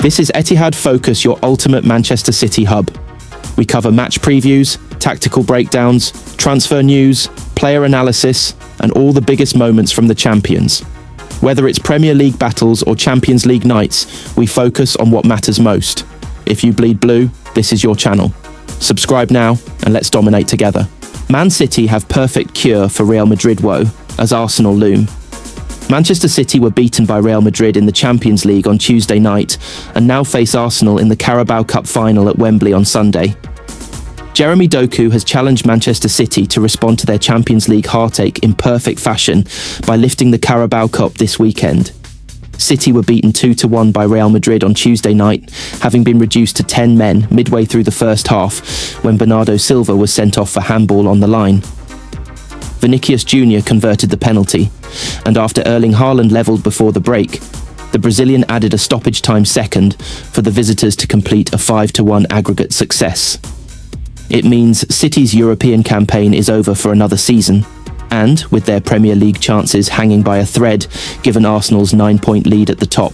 This is Etihad Focus, your ultimate Manchester City hub. We cover match previews, tactical breakdowns, transfer news, player analysis, and all the biggest moments from the champions. Whether it's Premier League battles or Champions League nights, we focus on what matters most. If you bleed blue, this is your channel. Subscribe now and let's dominate together. Man City have perfect cure for Real Madrid woe as Arsenal loom. Manchester City were beaten by Real Madrid in the Champions League on Tuesday night and now face Arsenal in the Carabao Cup final at Wembley on Sunday. Jeremy Doku has challenged Manchester City to respond to their Champions League heartache in perfect fashion by lifting the Carabao Cup this weekend. City were beaten 2-1 by Real Madrid on Tuesday night, having been reduced to 10 men midway through the first half when Bernardo Silva was sent off for handball on the line. Vinicius Jr. converted the penalty, and after Erling Haaland levelled before the break, the Brazilian added a stoppage time second for the visitors to complete a 5-1 aggregate success. It means City's European campaign is over for another season, and with their Premier League chances hanging by a thread given Arsenal's 9-point lead at the top,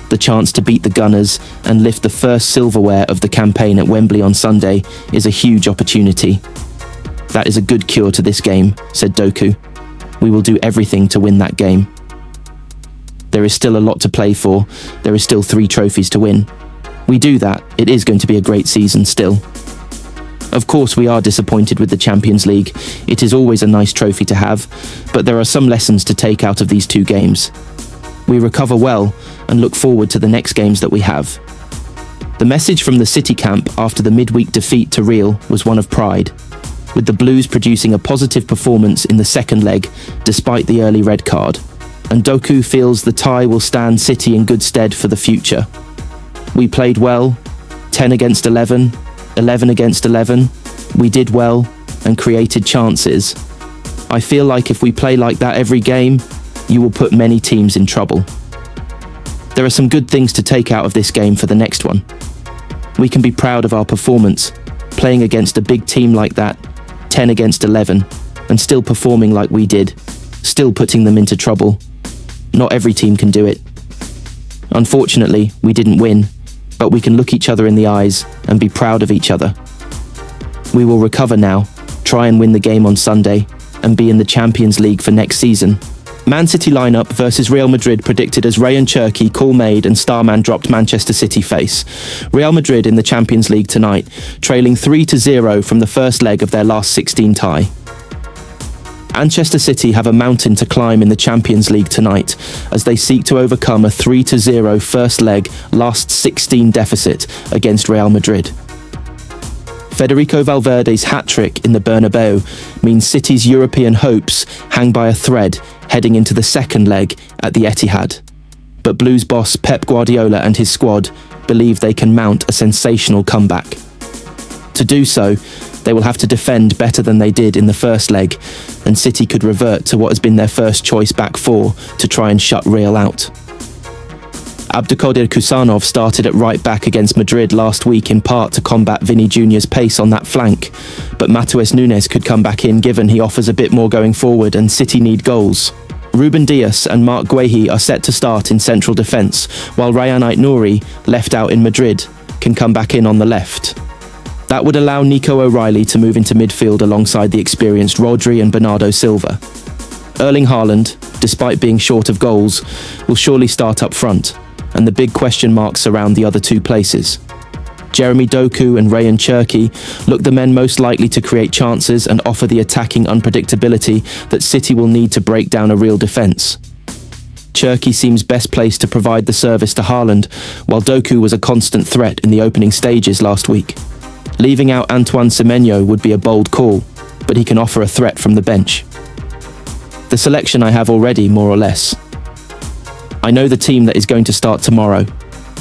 the chance to beat the Gunners and lift the first silverware of the campaign at Wembley on Sunday is a huge opportunity. That is a good cure to this game, said Doku. We will do everything to win that game. There is still a lot to play for. There is still 3 trophies to win. We do that, it is going to be a great season still. Of course, we are disappointed with the Champions League. It is always a nice trophy to have, but there are some lessons to take out of these 2 games. We recover well and look forward to the next games that we have. The message from the City camp after the midweek defeat to Real was one of pride, with the Blues producing a positive performance in the second leg despite the early red card, and Doku feels the tie will stand City in good stead for the future. We played well, 10 against 11, 11 against 11, we did well and created chances. I feel like if we play like that every game, you will put many teams in trouble. There are some good things to take out of this game for the next one. We can be proud of our performance, playing against a big team like that, 10 against 11, and still performing like we did, still putting them into trouble. Not every team can do it. Unfortunately, we didn't win, but we can look each other in the eyes and be proud of each other. We will recover now, try and win the game on Sunday, and be in the Champions League for next season. Man City lineup versus Real Madrid predicted as Ryan Cherki, call made and Starman dropped Manchester City face. Real Madrid in the Champions League tonight, trailing 3-0 from the first leg of their last 16 tie. Manchester City have a mountain to climb in the Champions League tonight as they seek to overcome a 3-0 first leg last 16 deficit against Real Madrid. Federico Valverde's hat-trick in the Bernabeu means City's European hopes hang by a thread heading into the second leg at the Etihad. But Blues boss Pep Guardiola and his squad believe they can mount a sensational comeback. To do so, they will have to defend better than they did in the first leg, and City could revert to what has been their first choice back 4 to try and shut Real out. Abdelkader Kusanov started at right back against Madrid last week in part to combat Vinny Jr.'s pace on that flank, but Matheus Nunes could come back in given he offers a bit more going forward and City need goals. Ruben Dias and Marc Guehi are set to start in central defence, while Ryan Ait-Nouri, left out in Madrid, can come back in on the left. That would allow Nico O'Reilly to move into midfield alongside the experienced Rodri and Bernardo Silva. Erling Haaland, despite being short of goals, will surely start up front, and the big question marks surround the other 2 places. Jeremy Doku and Ryan Cherki look the men most likely to create chances and offer the attacking unpredictability that City will need to break down a real defence. Cherki seems best placed to provide the service to Haaland, while Doku was a constant threat in the opening stages last week. Leaving out Antoine Semenyo would be a bold call, but he can offer a threat from the bench. The selection I have already, more or less. I know the team that is going to start tomorrow,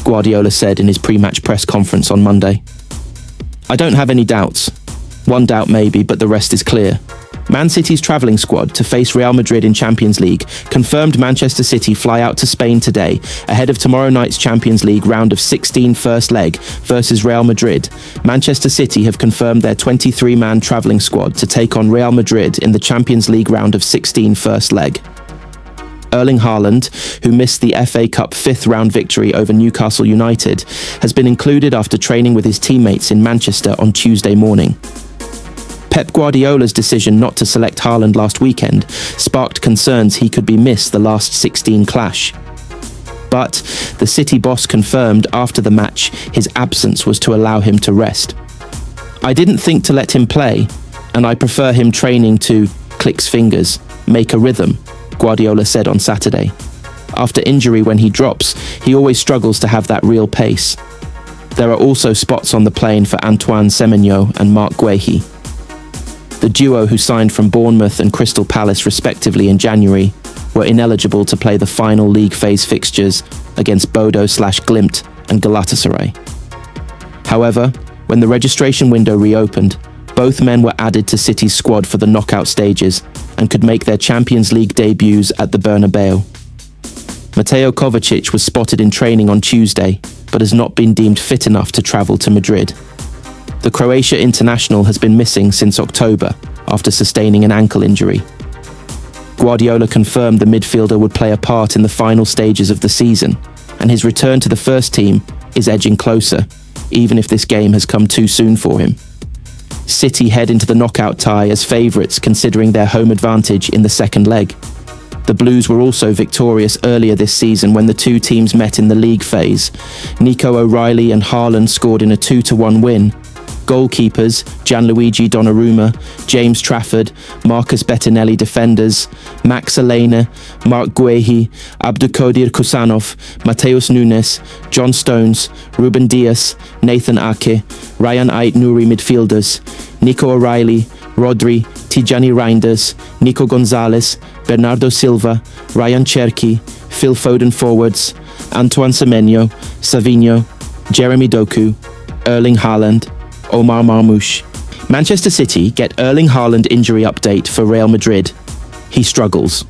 Guardiola said in his pre-match press conference on Monday. I don't have any doubts. One doubt maybe, but the rest is clear. Man City's travelling squad to face Real Madrid in Champions League confirmed Manchester City fly out to Spain today ahead of tomorrow night's Champions League round of 16 first leg versus Real Madrid. Manchester City have confirmed their 23-man travelling squad to take on Real Madrid in the Champions League round of 16 first leg. Erling Haaland, who missed the FA Cup fifth-round victory over Newcastle United, has been included after training with his teammates in Manchester on Tuesday morning. Pep Guardiola's decision not to select Haaland last weekend sparked concerns he could be missed the last 16 clash. But the City boss confirmed after the match his absence was to allow him to rest. "I didn't think to let him play, and I prefer him training to, clicks fingers, make a rhythm," Guardiola said on Saturday. After injury, when he drops, he always struggles to have that real pace. There are also spots on the plane for Antoine Semenyo and Marc Guehi. The duo, who signed from Bournemouth and Crystal Palace respectively in January, were ineligible to play the final league phase fixtures against Bodo/Glimt and Galatasaray. However, when the registration window reopened, both men were added to City's squad for the knockout stages and could make their Champions League debuts at the Bernabeu. Mateo Kovacic was spotted in training on Tuesday, but has not been deemed fit enough to travel to Madrid. The Croatia international has been missing since October after sustaining an ankle injury. Guardiola confirmed the midfielder would play a part in the final stages of the season, and his return to the first team is edging closer, even if this game has come too soon for him. City head into the knockout tie as favourites considering their home advantage in the second leg. The Blues were also victorious earlier this season when the two teams met in the league phase. Nico O'Reilly and Haaland scored in a 2-1 win. Goalkeepers Gianluigi Donnarumma, James Trafford, Marcus Bettinelli defenders, Max Alena, Marc Guehi, Abdulkadir Kusanov, Mateus Nunes, John Stones, Ruben Dias, Nathan Ake, Ryan Ait-Nouri midfielders, Nico O'Reilly, Rodri, Tijani Reinders, Nico Gonzalez, Bernardo Silva, Ryan Cherki, Phil Foden forwards, Antoine Semenyo, Savinho, Jeremy Doku, Erling Haaland, Omar Marmoush. Manchester City get Erling Haaland injury update for Real Madrid. He struggles.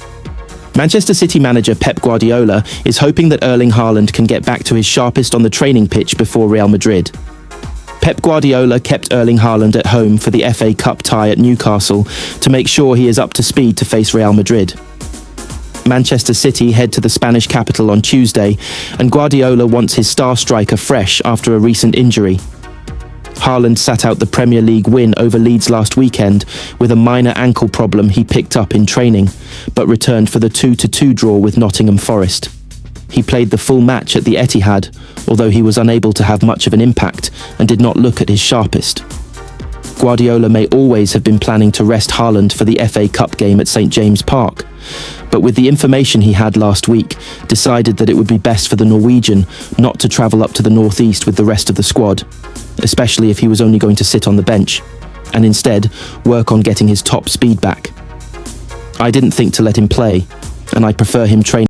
Manchester City manager Pep Guardiola is hoping that Erling Haaland can get back to his sharpest on the training pitch before Real Madrid. Pep Guardiola kept Erling Haaland at home for the FA Cup tie at Newcastle to make sure he is up to speed to face Real Madrid. Manchester City head to the Spanish capital on Tuesday, and Guardiola wants his star striker fresh after a recent injury. Haaland sat out the Premier League win over Leeds last weekend with a minor ankle problem he picked up in training, but returned for the 2-2 draw with Nottingham Forest. He played the full match at the Etihad, although he was unable to have much of an impact and did not look at his sharpest. Guardiola may always have been planning to rest Haaland for the FA Cup game at St James Park, but with the information he had last week, decided that it would be best for the Norwegian not to travel up to the northeast with the rest of the squad, especially if he was only going to sit on the bench, and instead work on getting his top speed back. "I didn't think to let him play, and I prefer him training